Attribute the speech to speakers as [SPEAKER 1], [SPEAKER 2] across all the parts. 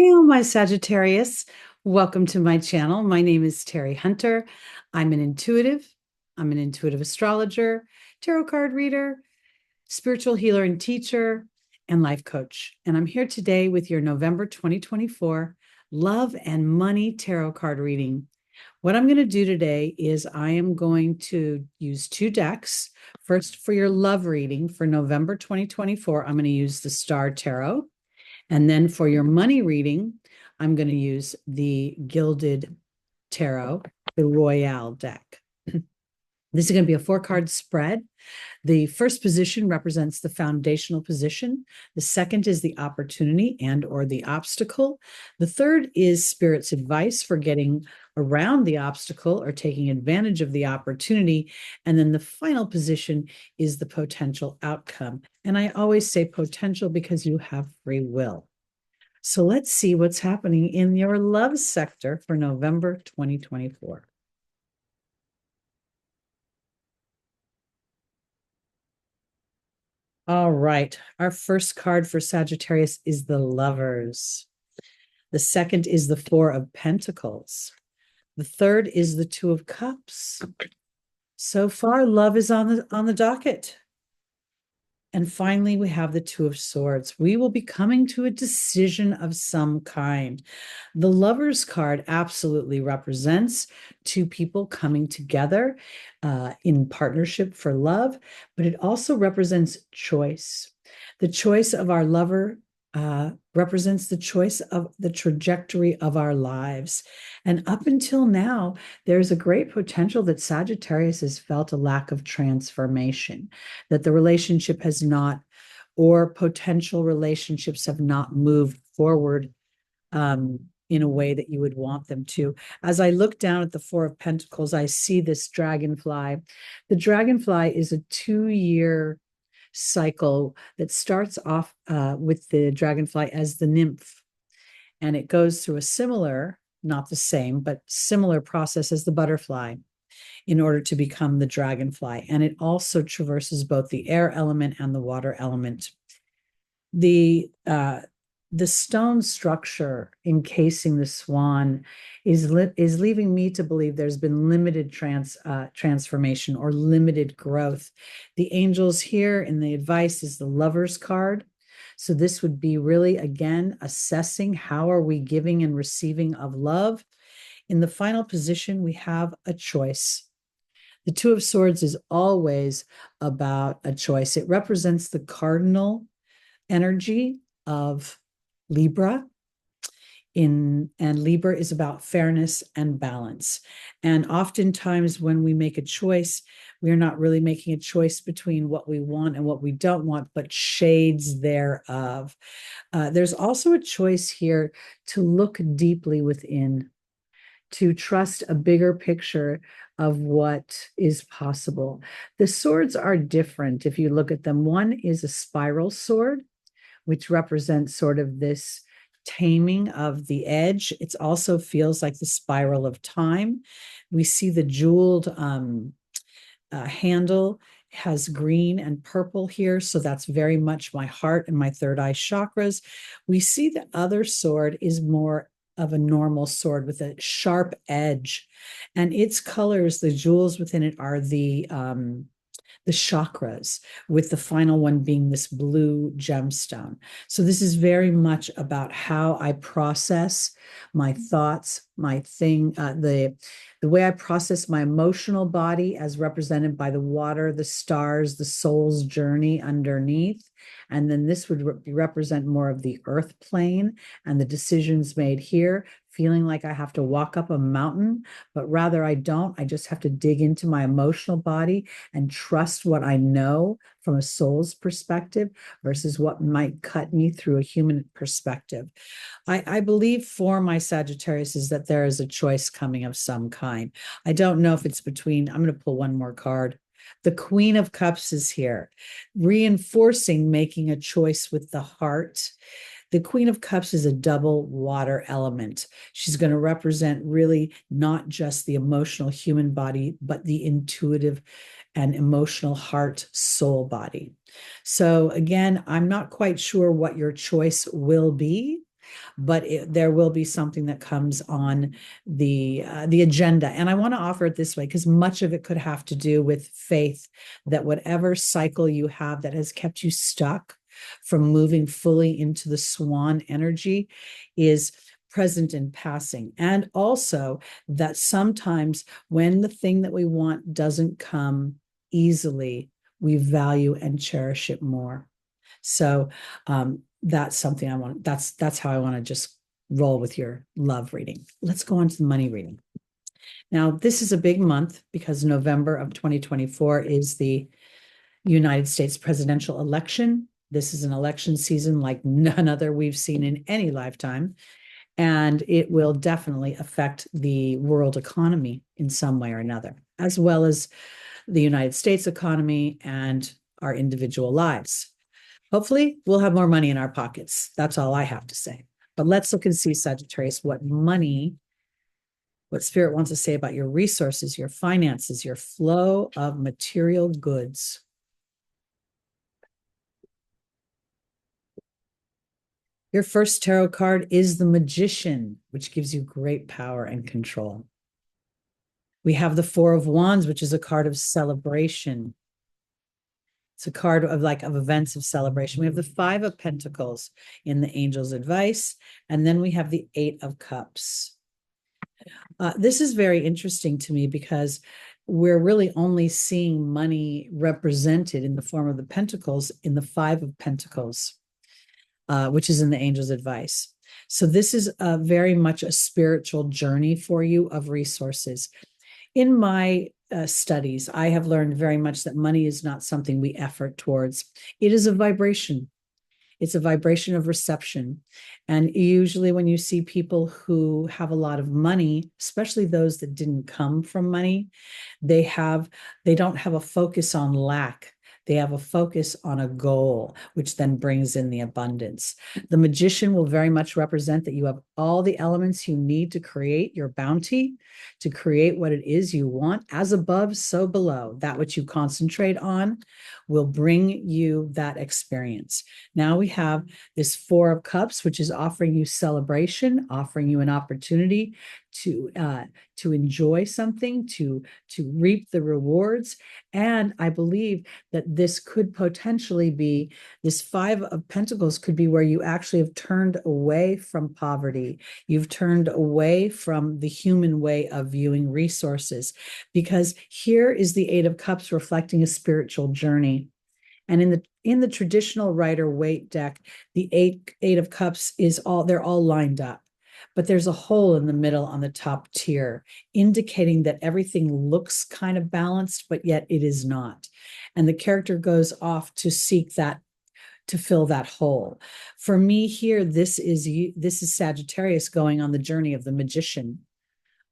[SPEAKER 1] Hello, my Sagittarius. Welcome to my channel. My name is Teri Hunter. I'm an intuitive. I'm an intuitive astrologer, tarot card reader, spiritual healer and teacher, and life coach. And I'm here today with your November 2024 Love and Money Tarot card reading. What I'm going to do today is I am going to use two decks. First, for your love reading for November 2024, I'm going to use the Star Tarot. And then for your money reading, I'm going to use the Gilded Tarot, the Royale deck. This is going to be a 4-card spread. The first position represents the foundational position. The second is the opportunity and or the obstacle. The third is Spirit's advice for getting around the obstacle or taking advantage of the opportunity. And then the final position is the potential outcome. And I always say potential because you have free will. So let's see what's happening in your love sector for November 2024. All right. Our first card for Sagittarius is the Lovers. The second is the Four of Pentacles. The third is the Two of Cups. So far, love is on the docket. And finally, we have the Two of Swords. We will be coming to a decision of some kind. The Lovers card absolutely represents two people coming together in partnership for love, but it also represents choice. The choice of our lover represents the choice of the trajectory of our lives. And up until now, there's a great potential that Sagittarius has felt a lack of transformation, that the relationship has not, or potential relationships have not moved forward in a way that you would want them to. As I look down at the Four of Pentacles, I see this dragonfly. The dragonfly is a 2-year cycle that starts off with the dragonfly as the nymph, and it goes through a similar, not the same, but similar process as the butterfly in order to become the dragonfly. And it also traverses both the air element and the water element. The stone structure encasing the swan is leaving me to believe there's been limited transformation or limited growth. The angels here in the advice is the Lovers card. So this would be really, again, assessing how are we giving and receiving of love. In the final position, we have a choice. The Two of Swords is always about a choice. It represents the cardinal energy of Libra. And Libra is about fairness and balance. And oftentimes when we make a choice, we're not really making a choice between what we want and what we don't want, but shades thereof. There's also a choice here to look deeply within, to trust a bigger picture of what is possible. The swords are different if you look at them. One is a spiral sword, which represents sort of this taming of the edge. It also feels like the spiral of time. We see the jeweled handle has green and purple here, so that's very much my heart and my third eye chakras. We see the other sword is more of a normal sword with a sharp edge, and its colors, the jewels within it, are the chakras, with the final one being this blue gemstone. So this is very much about how I process my thoughts, the way I process my emotional body as represented by the water, the stars, the soul's journey underneath. And then this would represent more of the earth plane and the decisions made here, feeling like I have to walk up a mountain, but rather I don't. I just have to dig into my emotional body and trust what I know from a soul's perspective versus what might cut me through a human perspective. I believe for my Sagittarius is that there is a choice coming of some kind. I don't know if it's between, I'm going to pull one more card. The Queen of Cups is here, reinforcing making a choice with the heart. The Queen of Cups is a double water element. She's going to represent really not just the emotional human body, but the intuitive and emotional heart soul body. So again, I'm not quite sure what your choice will be. but there will be something that comes on the agenda. And I want to offer it this way because much of it could have to do with faith, that whatever cycle you have that has kept you stuck from moving fully into the swan energy is present in passing. And also that sometimes when the thing that we want doesn't come easily, we value and cherish it more. So that's something I want. That's how I want to just roll with your love reading. Let's go on to the money reading. Now, this is a big month because November of 2024 is the United States presidential election. This is an election season like none other we've seen in any lifetime. And it will definitely affect the world economy in some way or another, as well as the United States economy and our individual lives. Hopefully, we'll have more money in our pockets. That's all I have to say. But let's look and see, Sagittarius, what Spirit wants to say about your resources, your finances, your flow of material goods. Your first tarot card is the Magician, which gives you great power and control. We have the Four of Wands, which is a card of celebration. It's a card of events of celebration. We have the Five of Pentacles in the Angel's Advice, and then we have the Eight of Cups. This is very interesting to me because we're really only seeing money represented in the form of the Pentacles in the Five of Pentacles. Which is in the Angel's Advice. So this is very much a spiritual journey for you of resources. In my studies, I have learned very much that money is not something we effort towards. It is a vibration. It's a vibration of reception. And usually when you see people who have a lot of money, especially those that didn't come from money, they don't have a focus on lack. They have a focus on a goal, which then brings in the abundance. The Magician will very much represent that you have all the elements you need to create your bounty, to create what it is you want, as above, so below. That which you concentrate on will bring you that experience. Now we have this Four of Cups, which is offering you celebration, offering you an opportunity to enjoy something, to reap the rewards. And I believe that this could potentially be, this Five of Pentacles could be where you actually have turned away from poverty. You've turned away from the human way of viewing resources, because here is the Eight of Cups reflecting a spiritual journey. And in the traditional Rider-Waite deck, the eight of Cups they're all lined up. But there's a hole in the middle on the top tier, indicating that everything looks kind of balanced, but yet it is not. And the character goes off to seek that, to fill that hole. For me here, this is Sagittarius going on the journey of the Magician,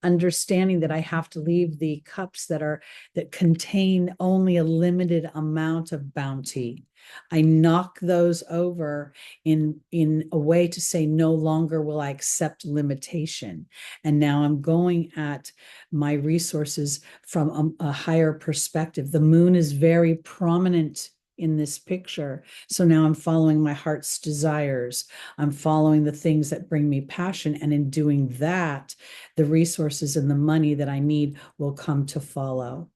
[SPEAKER 1] understanding that I have to leave the cups that contain only a limited amount of bounty. I knock those over in a way to say, no longer will I accept limitation. And now I'm going at my resources from a higher perspective. The moon is very prominent in this picture. So now I'm following my heart's desires. I'm following the things that bring me passion. And in doing that, the resources and the money that I need will come to follow.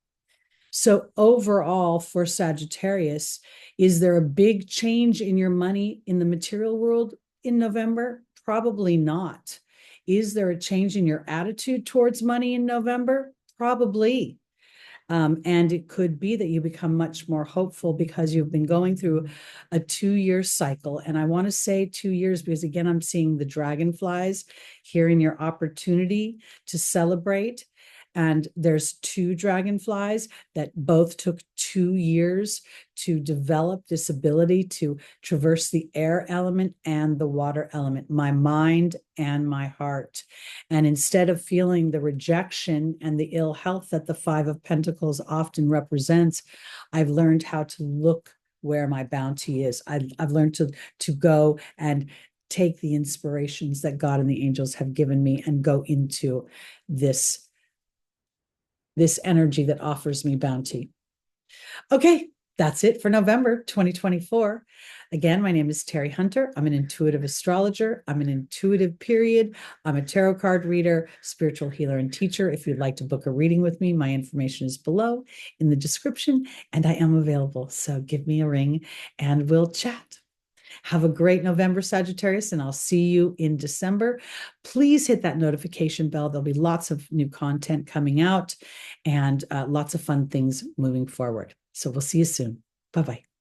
[SPEAKER 1] So overall, for Sagittarius, is there a big change in your money in the material world in November? Probably not. Is there a change in your attitude towards money in November? Probably. And it could be that you become much more hopeful because you've been going through a 2-year cycle. And I want to say 2 years because, again, I'm seeing the dragonflies here in your opportunity to celebrate. And there's 2 dragonflies that both took 2 years to develop this ability to traverse the air element and the water element, my mind and my heart. And instead of feeling the rejection and the ill health that the Five of Pentacles often represents, I've learned how to look where my bounty is. I've learned to go and take the inspirations that God and the angels have given me and go into this energy that offers me bounty. Okay, That's it for November 2024. Again, my name is Teri Hunter. I'm an intuitive astrologer. I'm an intuitive period. I'm a tarot card reader, spiritual healer, and teacher. If you'd like to book a reading with me, my information is below in the description, and I am available. So give me a ring and we'll chat. Have a great November, Sagittarius, and I'll see you in December. Please hit that notification bell. There'll be lots of new content coming out and lots of fun things moving forward. So we'll see you soon. Bye-bye.